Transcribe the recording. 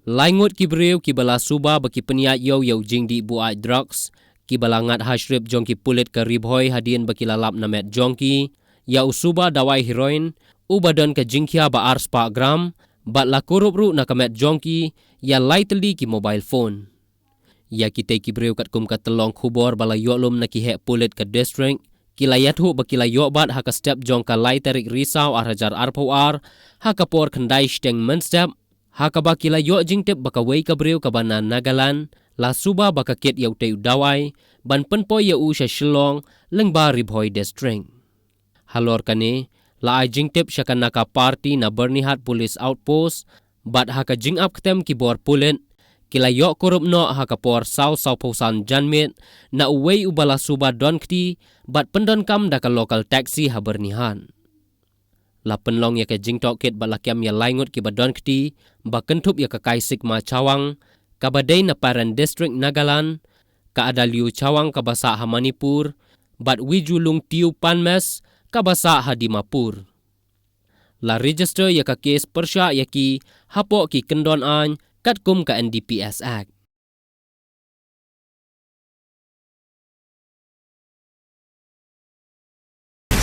Laingut kibreu kibala suba baki peniat yau jing di buai drugs kibala ngat hashrip jongki pulit ke ribhoi hadien baki lalap namet jongki ya usuba dawai heroin ubadan ke jingkia ba ars pa gram bat la korup ru na kamet jongki ya lightly ki mobile phone ya kita kibreu kat kum kat telong khubor bala yolum na ki he pulit ke district kilayathu bakila yobat haka step jongka laiterik risau arhajar arpawar haka por khandai steng menstep haka bakila yo jingtep baka wei kabreu kabana Nagaland la suba baka ket yau teu dawai ban penpoi ya u sha Shillong lengba ribhoi district halor kane la ai jingtep shakanaka party na Bernihat police outpost bat haka jing up ketem kibor pulit kila yo korup no haka por sau posan janmit na uwei ubala suba donkti bat pendon kam daka local taxi ha Bernihan la penlong ya ke jingtok ket balakiam ya laingut ki badonkti ba kentup ya ka kaisik ma cawang ka badai na Paran district Nagaland ka adaliu cawang ka basa ha Manipur bat wijulung tiu panmes ka basa ha Dimapur la register ya ka kes persya ya ki hapo ki kendon an kat kum ka NDPS Act